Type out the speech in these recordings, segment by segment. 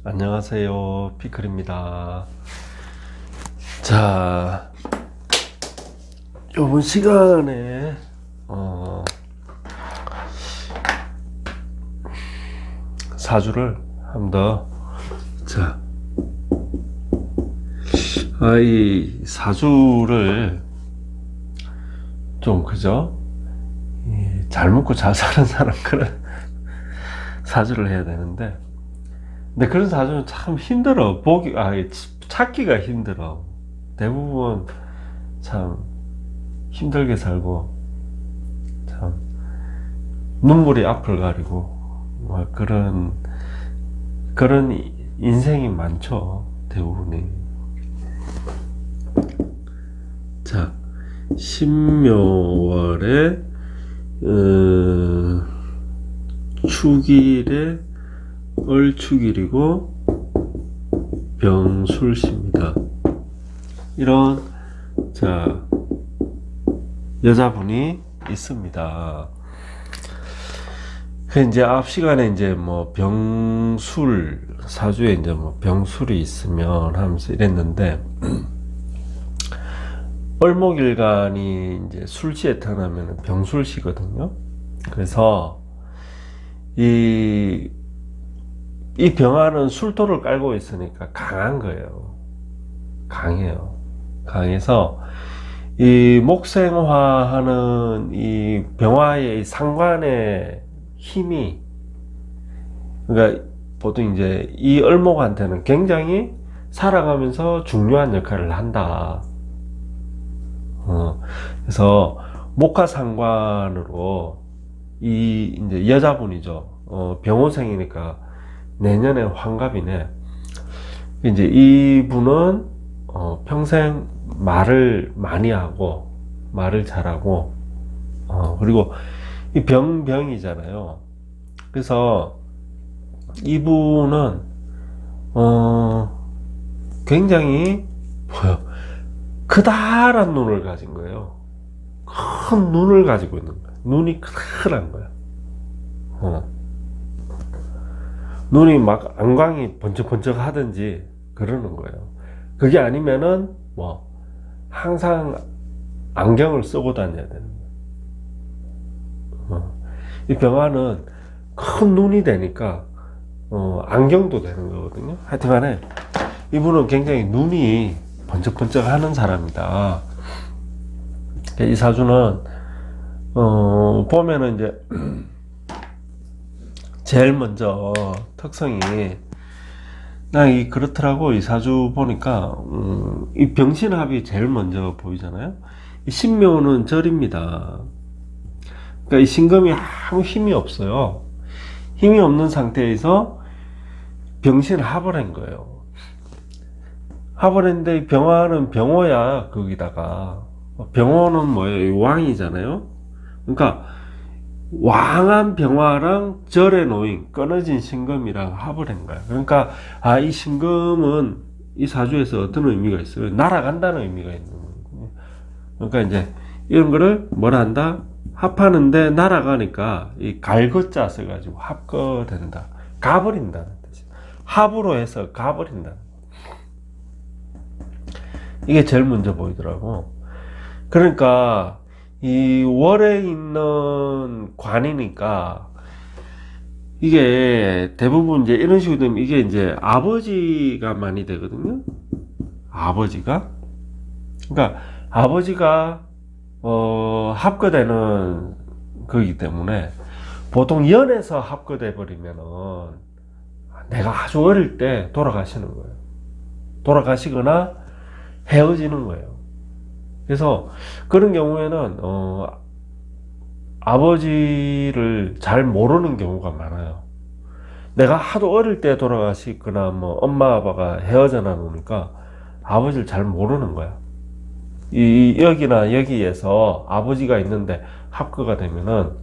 안녕하세요, 피클입니다. 자, 이번 시간에 사주를 한 번 더, 자, 이 사주를 좀 그죠? 잘 먹고 잘 사는 사람 그런 사주를 해야 되는데, 근데 그런 사주는 참 힘들어. 찾기가 힘들어. 대부분 참 힘들게 살고, 참 눈물이 앞을 가리고, 뭐 그런 인생이 많죠. 대부분이. 자, 신묘월에 축일에 을축일이고 병술시입니다. 이런 여자분이 있습니다. 이제 앞 시간에 이제 뭐 병술 사주에 이제 뭐 병술이 있으면 하면서 이랬는데, 을목일간이 이제 술시에 태어나면 병술시거든요. 그래서 이 병화는 술토를 깔고 있으니까 강한 거예요. 강해요. 강해서 이 목생화하는 이 병화의 상관의 힘이, 그러니까 보통 이제 이 을목한테는 굉장히 살아가면서 중요한 역할을 한다. 그래서 목화상관으로 이제 여자분이죠. 병호생이니까 내년에 환갑이네. 이제 이분은 평생 말을 많이 하고 말을 잘하고, 그리고 이 병이잖아요. 그래서 이분은 굉장히 크다란 눈을 가진 거예요. 큰 눈을 가지고 있는 거예요. 눈이 크다란 거예요. 눈이 막 안광이 번쩍번쩍 하든지 그러는 거예요. 그게 아니면은 뭐 항상 안경을 쓰고 다녀야 되는 거예요. 이 병화는 큰 눈이 되니까 안경도 되는 거거든요. 하여튼간에 이분은 굉장히 눈이 번쩍번쩍 하는 사람이다. 이 사주는 보면은 이제 제일 먼저 특성이 그렇더라고. 이 사주 보니까 이 병신합이 제일 먼저 보이잖아요. 이 신묘는 절입니다. 그러니까 이 신금이 아무 힘이 없어요. 힘이 없는 상태에서 병신합을 한 거예요. 합을 했는데 병화는 병호야. 거기다가 병호는 뭐예요? 왕이잖아요. 그러니까 왕한 병화랑 절에 놓인 끊어진 신금이랑 합을 한 거야. 그러니까 이 신금은 이 사주에서 어떤 의미가 있어요? 날아간다는 의미가 있는 거예요. 그러니까 이제 이런 거를 뭐라 한다? 합하는데 날아가니까 이 갈거자 써가지고 합거된다. 가버린다는 뜻이에요. 합으로 해서 가버린다. 이게 제일 먼저 보이더라고. 그러니까 이 월에 있는 관이니까 이게 대부분 이제 이런 식으로 되면 이게 이제 아버지가 많이 되거든요. 아버지가. 그러니까 아버지가 합거되는 거기 때문에 보통 연에서 합거돼 버리면은 내가 아주 어릴 때 돌아가시는 거예요. 돌아가시거나 헤어지는 거예요. 그래서 그런 경우에는 아버지를 잘 모르는 경우가 많아요. 내가 하도 어릴 때 돌아가시거나 뭐 엄마 아빠가 헤어져 나오니까 아버지를 잘 모르는 거야. 여기나 여기에서 아버지가 있는데 합거가 되면은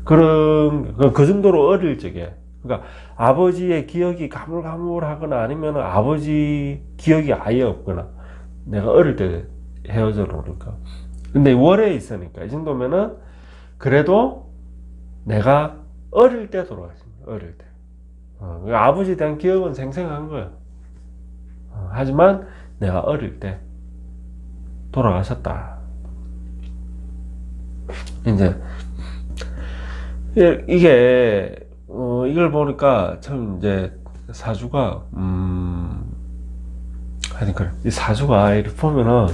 그 정도로 어릴 적에, 그러니까 아버지의 기억이 가물가물하거나 아니면 아버지 기억이 아예 없거나 내가 어릴 때 헤어져 놓으니까. 근데 월에 있으니까 이 정도면은 그래도 내가 어릴 때 돌아가십니다. 어릴 때. 아버지에 대한 기억은 생생한 거예요. 하지만 내가 어릴 때 돌아가셨다. 이제 이게 이걸 보니까 참 이제 사주가 하여튼 그래. 이 사주가 이렇게 보면은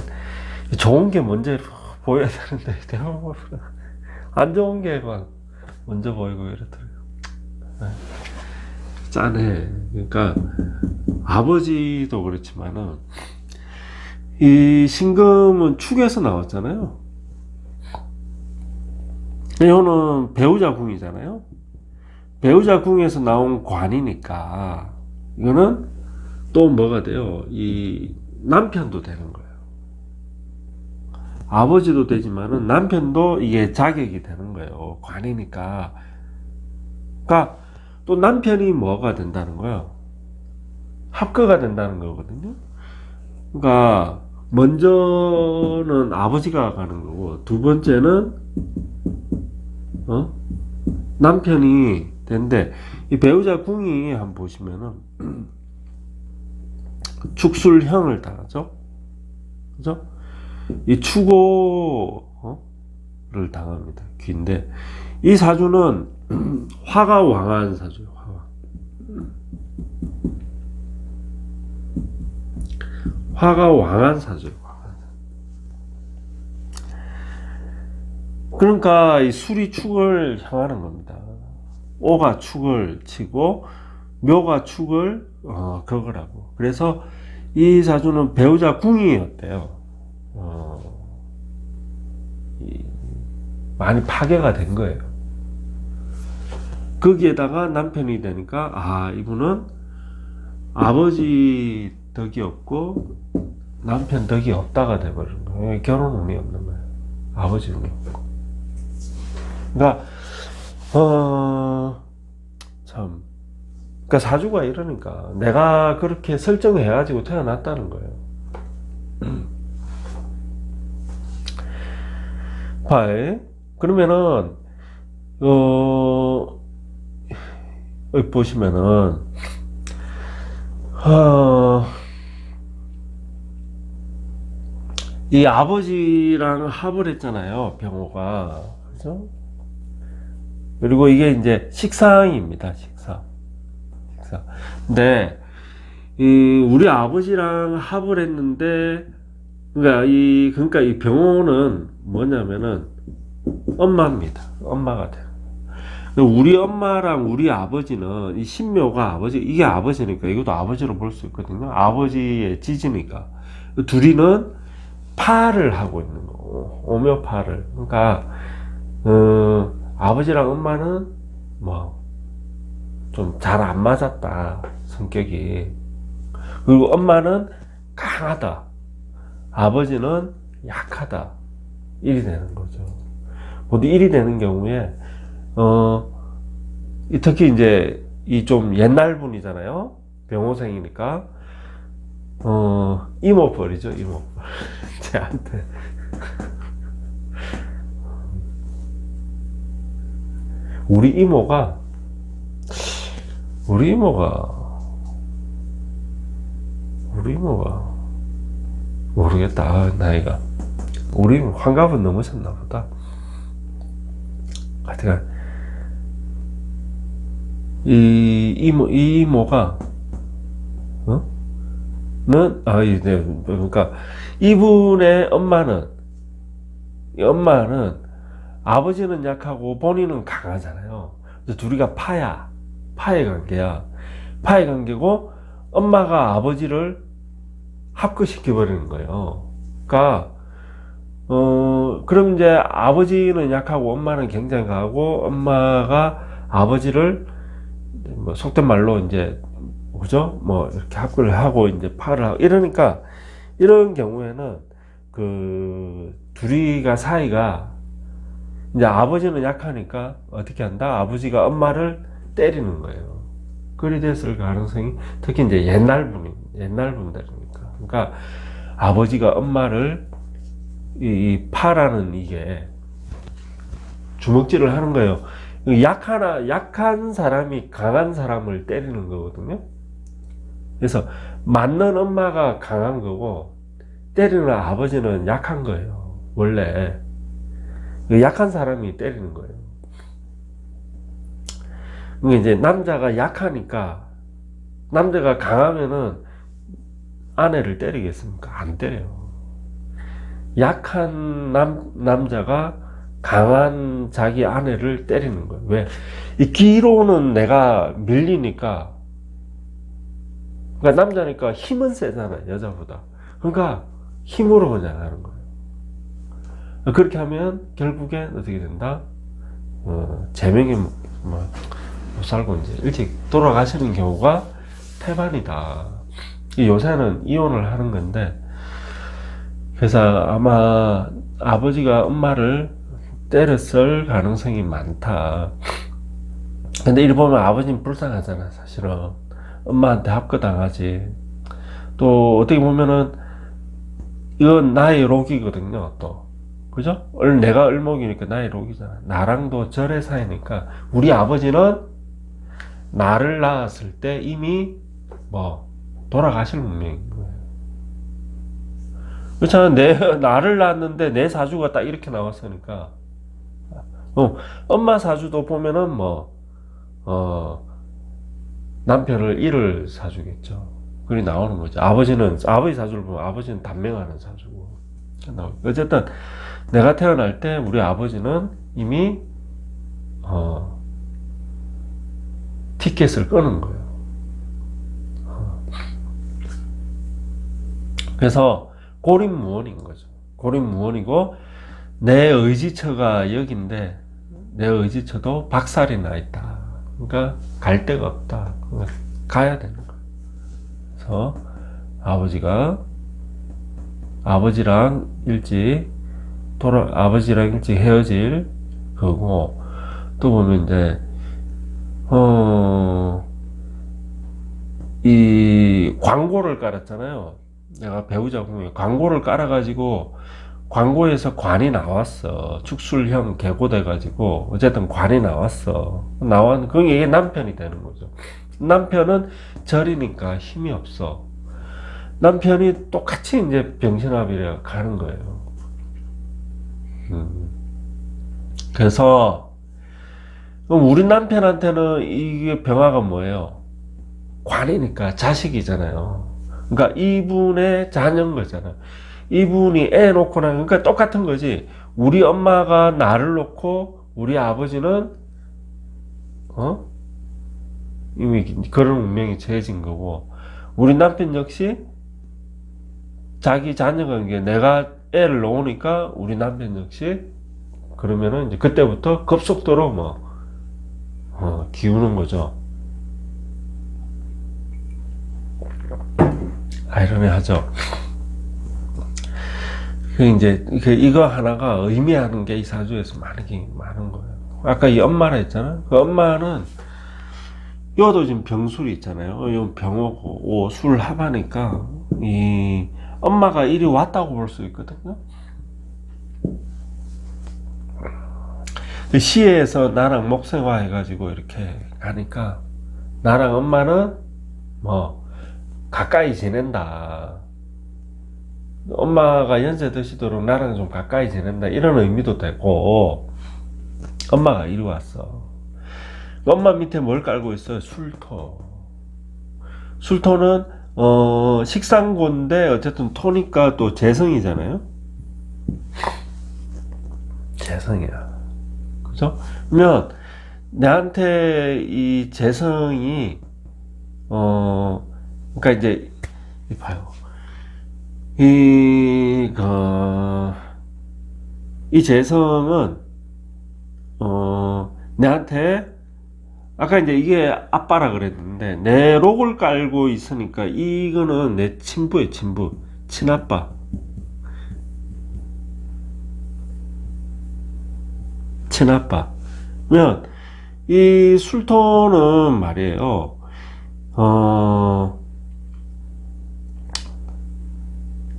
좋은 게 먼저 이렇게 보여야 되는데 내가 안 좋은 게 막 먼저 보이고 이렇더라고요. 짠해. 그러니까 아버지도 그렇지만은 이 신금은 축에서 나왔잖아요. 이거는 배우자 궁이잖아요. 배우자 궁에서 나온 관이니까 이거는 또 뭐가 돼요? 이 남편도 되는 거예요. 아버지도 되지만은 남편도 이게 자격이 되는 거예요. 관이니까. 그러니까 또 남편이 뭐가 된다는 거예요? 합거가 된다는 거거든요. 그러니까 먼저는 아버지가 가는 거고 두 번째는 남편이 되는데 이 배우자 궁이 한번 보시면은 축술형을 당하죠. 그죠? 이 축오를 당합니다. 귀인데 이 사주는 화가 왕한 사주예요. 화가 왕한 사주예요. 그러니까 이 술이 축을 향하는 겁니다. 오가 축을 치고 묘가 축을 격을하고. 그래서 이 사주는 배우자 궁이었대요. 많이 파괴가 된 거예요. 거기에다가 남편이 되니까 이분은 아버지 덕이 없고 남편 덕이 없다가 돼버린 거예요. 결혼 운이 없는 거예요. 아버지 운이 없고. 그러니까 참, 그러니까 사주가 이러니까 내가 그렇게 설정해가지고 태어났다는 거예요. 화 그러면은 여기 보시면은 이 아버지랑 합을 했잖아요, 병호가. 그죠? 그리고 이게 이제 식상입니다, 식상. 근데, 우리 아버지랑 합을 했는데, 그러니까 이 병호는 뭐냐면은, 엄마입니다. 엄마가 돼요. 우리 엄마랑 우리 아버지는, 이 신묘가 아버지, 이게 아버지니까, 이것도 아버지로 볼 수 있거든요. 아버지의 지지니까. 둘이는 파를 하고 있는 거고, 오묘파를. 그러니까, 아버지랑 엄마는 뭐 좀 잘 안 맞았다, 성격이. 그리고 엄마는 강하다, 아버지는 약하다, 일이 되는 거죠. 모두 일이 되는 경우에 특히 이제 이 좀 옛날 분이잖아요, 병호생이니까 이모뻘이죠, 이모뻘. 쟤한테 우리 이모가 모르겠다, 나이가. 우리 환갑은 넘으셨나 보다. 하여튼 이 이모가 그러니까 이분의 엄마는 아버지는 약하고 본인은 강하잖아요. 둘이가 파의 관계야. 파의 관계고 엄마가 아버지를 합거시켜버리는 거예요. 그러니까 그럼 이제 아버지는 약하고 엄마는 굉장히 강하고, 엄마가 아버지를 뭐 속된 말로 이제 그죠? 뭐 이렇게 합거를 하고 이제 파를 하고 이러니까, 이런 경우에는 둘이가 사이가 이제 아버지는 약하니까 어떻게 한다? 아버지가 엄마를 때리는 거예요. 그리 됐을 가능성이, 특히 이제 옛날 분들이니까. 그러니까 아버지가 엄마를 이 파라는 이게 주먹질을 하는 거예요. 약한 사람이 강한 사람을 때리는 거거든요. 그래서 맞는 엄마가 강한 거고 때리는 아버지는 약한 거예요. 원래 약한 사람이 때리는 거예요. 이제 남자가 약하니까, 남자가 강하면은 아내를 때리겠습니까? 안 때려요. 약한 남자가 강한 자기 아내를 때리는 거예요. 왜? 이 기로는 내가 밀리니까, 그러니까 남자니까 힘은 세잖아요, 여자보다. 그러니까 힘으로 그냥 하는 거예요. 그렇게 하면 결국엔 어떻게 된다? 제명에 못 살고 이제 일찍 돌아가시는 경우가 태반이다. 요새는 이혼을 하는 건데, 그래서 아마 아버지가 엄마를 때렸을 가능성이 많다. 근데 이리 보면 아버지는 불쌍하잖아, 사실은. 엄마한테 합거당하지. 또 어떻게 보면은 이건 나의 록이거든요, 또. 그죠? 내가 을목이니까 나의 록이잖아. 나랑도 절의 사이니까. 우리 아버지는 나를 낳았을 때 이미 돌아가실 운명인 거예요. 그렇잖아. 나를 낳았는데 내 사주가 딱 이렇게 나왔으니까. 엄마 사주도 보면은 남편을 잃을 사주겠죠. 그리 나오는 거죠. 아버지 사주를 보면 아버지는 단명하는 사주고. 어쨌든 내가 태어날 때 우리 아버지는 이미 티켓을 끄는 거예요. 그래서 고립무원인 거죠. 고립무원이고 내 의지처가 여긴데 내 의지처도 박살이 나 있다. 그러니까 갈 데가 없다. 그러니까 가야 되는 거예요. 그래서 아버지랑 일찍 헤어질 거고, 또 보면 이제 이 광고를 깔았잖아요. 내가 배우자 보면 광고를 깔아가지고 광고에서 관이 나왔어. 축술형 개고돼가지고 어쨌든 관이 나왔어. 그게 남편이 되는 거죠. 남편은 절이니까 힘이 없어. 남편이 똑같이 이제 병신합이래 가는 거예요. 그래서 그럼 우리 남편한테는 이게 병화가 뭐예요? 관이니까 자식이잖아요. 그러니까 이분의 자녀인 거잖아요. 이분이 애 놓고 그러니까 똑같은 거지. 우리 엄마가 나를 놓고 우리 아버지는 이미 그런 운명이 정해진 거고, 우리 남편 역시 자기 자녀가 이게 내가 애를 놓으니까 우리 남편 역시 그러면은 이제 그때부터 급속도로 기우는 거죠. 아이러니하죠. 이거 하나가 의미하는 게 이 사주에서 많은 거예요. 아까 이 엄마라 했잖아. 그 엄마는 여도 지금 병술이 있잖아요. 이 병오고 술 합하니까 이 엄마가 이리 왔다고 볼 수 있거든요. 시에서 나랑 목생화 해가지고 이렇게 가니까 나랑 엄마는 가까이 지낸다. 엄마가 연세 드시도록 나랑 좀 가까이 지낸다. 이런 의미도 되고, 엄마가 이리 왔어. 엄마 밑에 뭘 깔고 있어요? 술토. 술토는 식상고인데 어쨌든 토니까 또 재성이잖아요. 재성이야. 그죠? 그러면 나한테 이 재성이 그러니까 이제 봐요. 이 재성은 내한테 아까 이제 이게 아빠라 그랬는데 내 록을 깔고 있으니까 이거는 내 친부예요. 친아빠. 그러면 이 술토는 말이에요.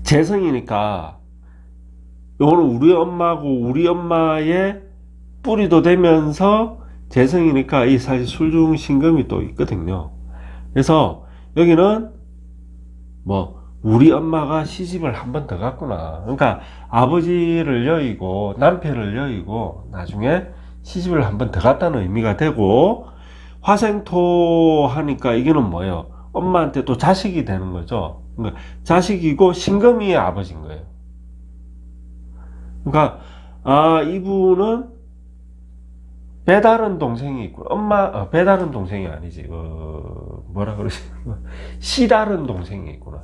재성이니까 요거는 우리 엄마고 우리 엄마의 뿌리도 되면서 재성이니까 이 사실 술중신금이 또 있거든요. 그래서 여기는 뭐 우리 엄마가 시집을 한 번 더 갔구나. 그러니까 아버지를 여의고 남편을 여의고 나중에 시집을 한 번 더 갔다는 의미가 되고, 화생토 하니까 이거는 뭐예요? 엄마한테 또 자식이 되는 거죠. 그러니까 자식이고 신금이의 아버지인 거예요. 그러니까 이분은 배다른 동생이 있고, 배다른 동생이 아니지. 뭐라 그러지? 씨다른 동생이 있구나.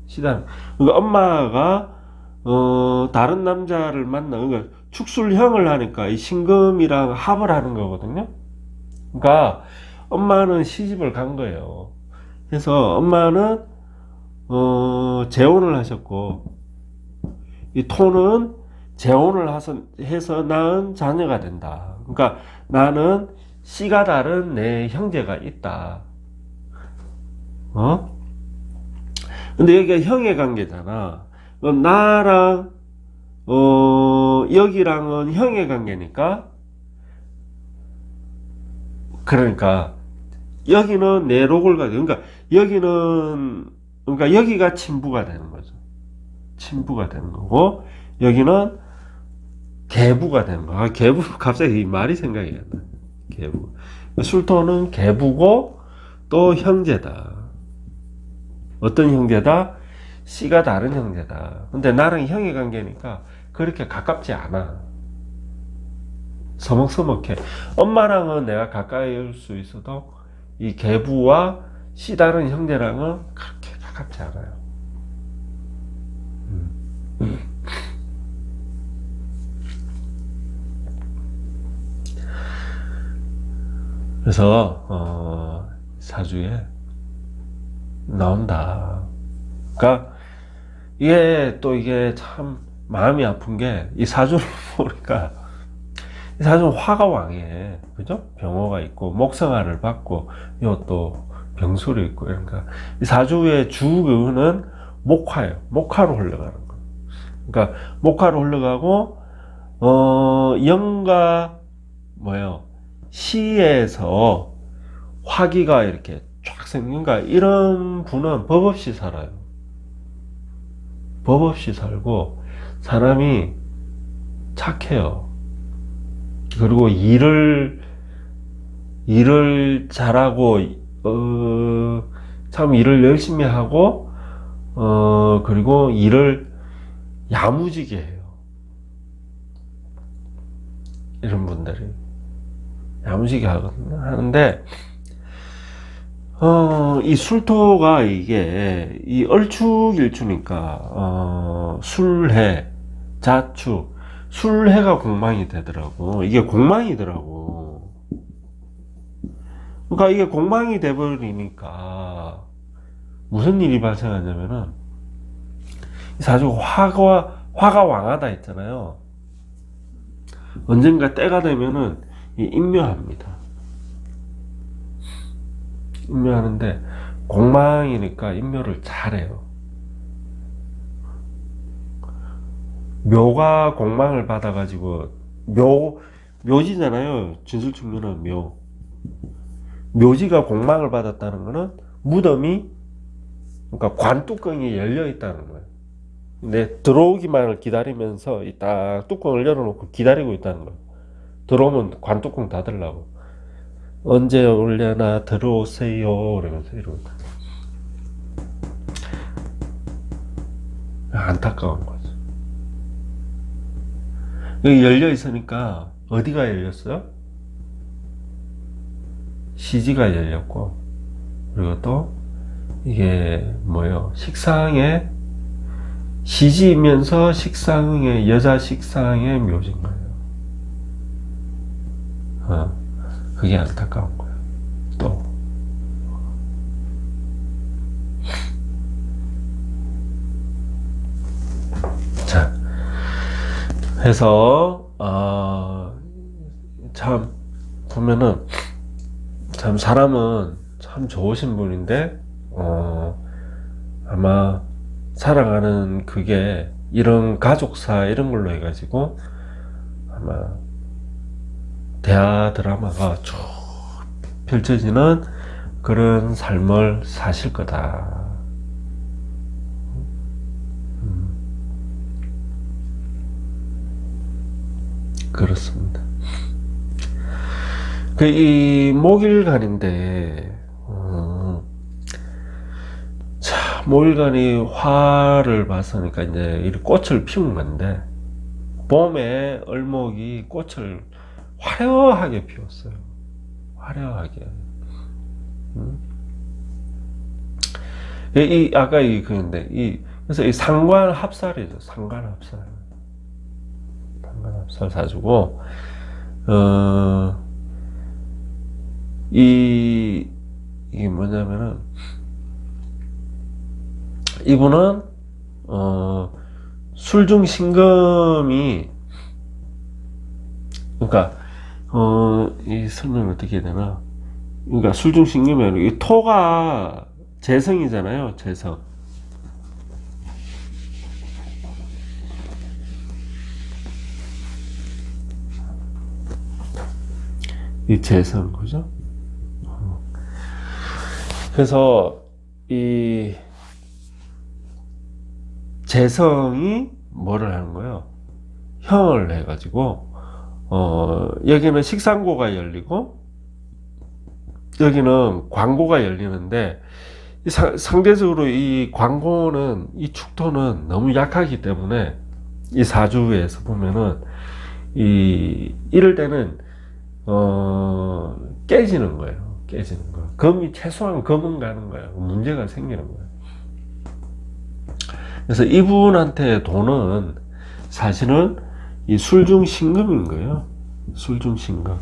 씨다른. 그러니까 엄마가, 다른 남자를 만나, 그러니까 축술형을 하니까 이 신금이랑 합을 하는 거거든요. 그러니까 엄마는 시집을 간 거예요. 그래서 엄마는, 재혼을 하셨고, 이 토는 재혼을 해서 낳은 자녀가 된다. 그러니까 나는 씨가 다른 내 형제가 있다. 근데 여기가 형의 관계잖아. 그럼 나랑 여기랑은 형의 관계니까, 그러니까 여기는 내 록을 가지고, 그러니까 여기가 친부가 되는 거죠. 친부가 되는 거고, 여기는 계부가 되는 거야. 계부, 갑자기 이 말이 생각이 안 나. 계부. 술토는 계부고 또 형제다. 어떤 형제다? 씨가 다른 형제다. 근데 나랑 형의 관계니까 그렇게 가깝지 않아. 서먹서먹해. 엄마랑은 내가 가까이 올 수 있어도 이 계부와 씨 다른 형제랑은 그렇게 가깝지 않아요. 그래서 사주에 나온다. 그러니까 이게 참 마음이 아픈 게, 이 사주를 보니까 이 사주는 화가 왕이에요. 그죠? 병호가 있고 목성화를 받고 또 병술이 있고. 그러니까 이 사주의 주는 목화예요. 목화로 흘러가는 거. 그러니까 목화로 흘러가고, 영가 뭐예요? 시에서 화기가 이렇게 쫙 생긴가, 이런 분은 법 없이 살아요. 법 없이 살고 사람이 착해요. 그리고 일을 잘하고, 참 일을 열심히 하고, 그리고 일을 야무지게 해요. 이런 분들이 야무지게 하는데, 이 술토가 이게 이 얼축일주니까, 술해, 자축, 술해가 공망이 되더라고. 이게 공망이더라고. 그러니까 이게 공망이 돼버리니까 무슨 일이 발생하냐면은, 사주가 화가 왕하다 했잖아요. 언젠가 때가 되면은 임묘합니다. 임묘하는데 공망이니까 임묘를 잘해요. 묘가 공망을 받아가지고, 묘지잖아요. 진술충묘는 묘. 묘지가 공망을 받았다는 거는 무덤이, 그러니까 관뚜껑이 열려 있다는 거예요. 근데 들어오기만을 기다리면서 딱 뚜껑을 열어놓고 기다리고 있다는 거예요. 들어오면 관뚜껑 닫으려고. 언제 올려나 들어오세요 그러면서 이러고. 안타까운 거죠. 여기 열려 있으니까 어디가 열렸어요? 시지가 열렸고, 그리고 또 이게 뭐예요? 식상에, 시지이면서 식상의, 여자 식상의 묘진 거예요. 그게 안타까운 거예요. 또 자, 해서 참 보면은 참 사람은 참 좋으신 분인데, 아마 살아가는 그게 이런 가족사 이런 걸로 해가지고 아마 대하 드라마가 쭉 펼쳐지는 그런 삶을 사실 거다. 그렇습니다. 이 목일간인데, 자, 목일간이 화를 봤으니까 이제 이 꽃을 피운 건데, 봄에 을목이 꽃을 화려하게 피웠어요. 화려하게. 아까 그건데, 그래서 이 상관합살이죠. 상관합살. 상관합살 사주고, 이게 뭐냐면은, 이분은, 술중신금이, 그러니까, 이 설명을 어떻게 해야 되나? 그러니까 술중신금이 이 토가 재성이잖아요, 재성. 이 재성, 그죠? 그래서 이 재성이 뭐를 하는 거예요? 형을 해가지고 여기는 식상고가 열리고 여기는 광고가 열리는데 상대적으로 이 광고는 이 축토는 너무 약하기 때문에 이 사주에서 보면은 이럴 때는 깨지는 거예요. 깨지는 거. 금이 최소한 금은 가는 거예요. 문제가 생기는 거예요. 그래서 이분한테 돈은 사실은 이 술중신금인 거예요. 술중신금.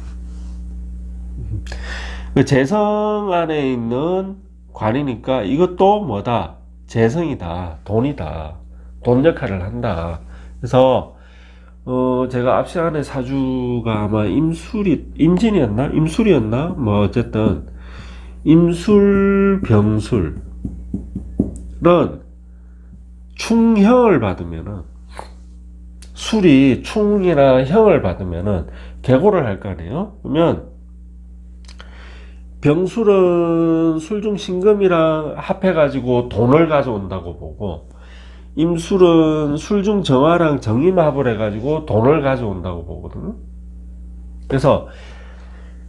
그 재성 안에 있는 관이니까 이것도 뭐다? 재성이다. 돈이다. 돈 역할을 한다. 그래서 제가 앞 시간에 사주가 아마 임술이었나? 뭐 어쨌든 임술 병술은 충형을 받으면은 술이 충이나 형을 받으면은 개고를 할 거 아니에요? 그러면 병술은 술중신금이랑 합해가지고 돈을 가져온다고 보고 임술은 술중정화랑 정임합을 해가지고 돈을 가져온다고 보거든요. 그래서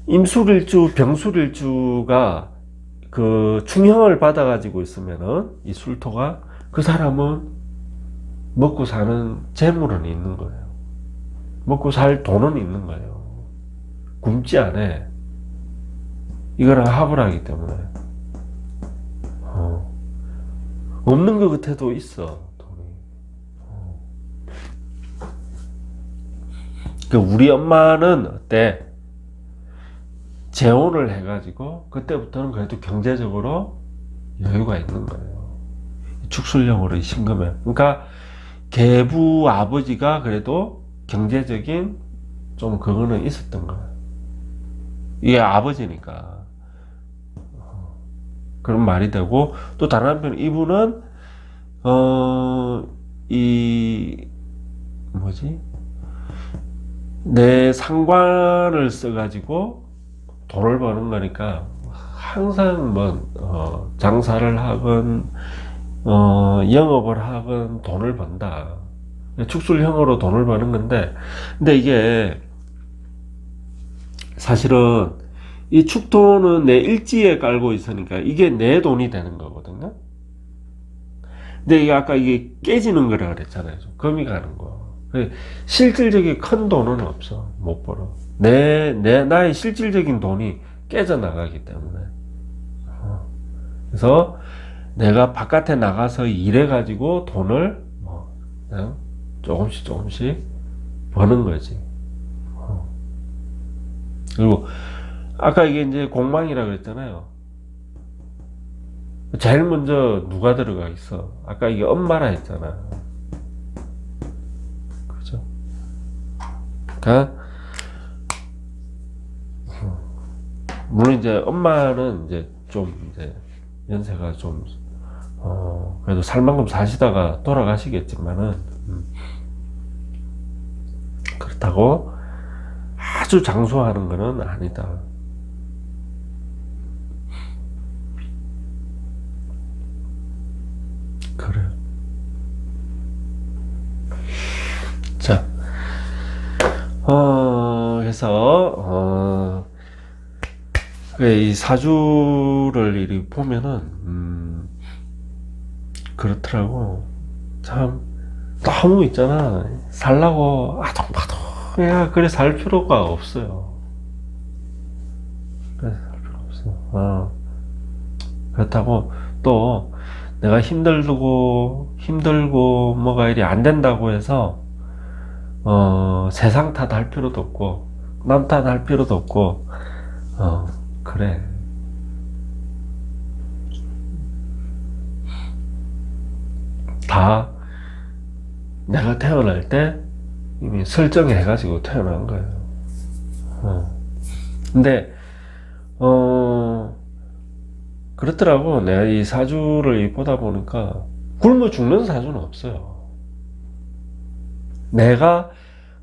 임술일주, 병술일주가 그 충형을 받아가지고 있으면은 이 술토가 그 사람은 먹고 사는 재물은 있는 거예요. 먹고 살 돈은 있는 거예요. 굶지 않아. 이거랑 합을 하기 때문에. 없는 것 같아도 있어, 돈이. 우리 엄마는 어때? 재혼을 해가지고, 그때부터는 그래도 경제적으로 여유가 있는 거예요. 축술령으로 신금에. 그러니까, 계부 아버지가 그래도 경제적인 좀 그거는 있었던 거예요. 이게 아버지니까. 그런 말이 되고, 또 다른 한편 이분은 내 상관을 써가지고 돈을 버는 거니까 항상 뭐 장사를 하건 영업을 하건 돈을 번다. 축술형으로 돈을 버는 건데, 근데 이게 사실은 이 축토는 내 일지에 깔고 있으니까 이게 내 돈이 되는 거거든요. 근데 이게 아까 이게 깨지는 거라 그랬잖아요. 금이 가는 거. 실질적인 큰 돈은 없어. 못 벌어. 나의 실질적인 돈이 깨져나가기 때문에. 그래서 내가 바깥에 나가서 일해가지고 돈을 그냥 조금씩 버는 거지. 그리고 아까 이게 이제 공망이라 그랬잖아요. 제일 먼저 누가 들어가 있어? 아까 이게 엄마라 했잖아. 그죠? 그러니까 물론 이제 엄마는 이제 좀 이제 연세가 좀 그래도 살 만큼 사시다가 돌아가시겠지만은 그렇다고 아주 장수하는 거는 아니다. 그래. 자, 그래서 이 사주를 이렇게 보면은 그렇더라고. 참 너무 있잖아. 살라고 아동바동 야 그래 살 필요가 없어요. 그래 살 필요 없어. 그렇다고 또 내가 힘들고 뭐가 이리 안 된다고 해서 세상 탓할 필요도 없고 남 탓할 필요도 없고 그래. 다 내가 태어날 때 이미 설정해가지고 태어난 거예요. 근데 그렇더라고. 내가 이 사주를 보다 보니까 굶어 죽는 사주는 없어요. 내가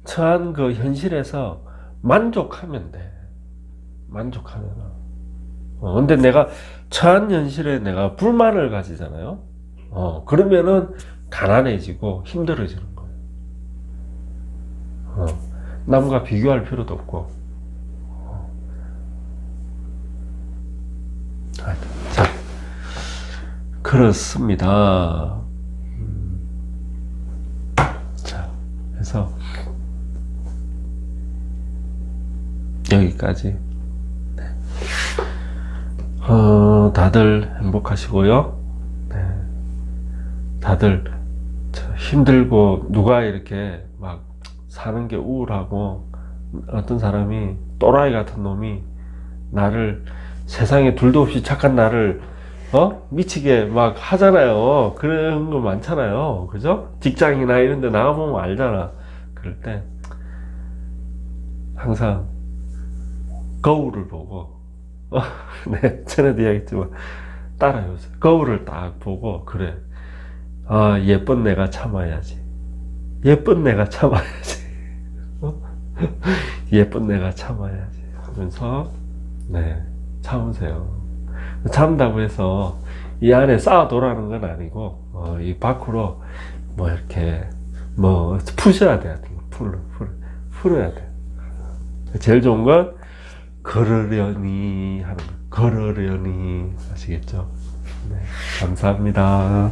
처한 그 현실에서 만족하면 돼. 만족하면. 근데 내가 처한 현실에 내가 불만을 가지잖아요. 그러면은 가난해지고 힘들어지는 거예요. 남과 비교할 필요도 없고. 자, 그렇습니다. 자, 그래서 여기까지. 네. 다들 행복하시고요. 네. 다들 힘들고 누가 이렇게 막 사는 게 우울하고 어떤 사람이 또라이 같은 놈이 나를 세상에 둘도 없이 착한 나를 미치게 막 하잖아요. 그런 거 많잖아요. 그죠? 직장이나 이런 데 나가보면 알잖아. 그럴 때 항상 거울을 보고 네, 전에도 이야기했지만 따라해보세요. 거울을 딱 보고 그래. 예쁜 내가 참아야지. 예쁜 내가 참아야지. 예쁜 내가 참아야지 하면서 네, 참으세요. 참다고 해서 이 안에 쌓아두라는 건 아니고 이 밖으로 뭐 이렇게 뭐 푸셔야 돼. 풀어야 돼. 제일 좋은 건 걸으려니 하는 거. 걸으려니 아시겠죠? 네, 감사합니다.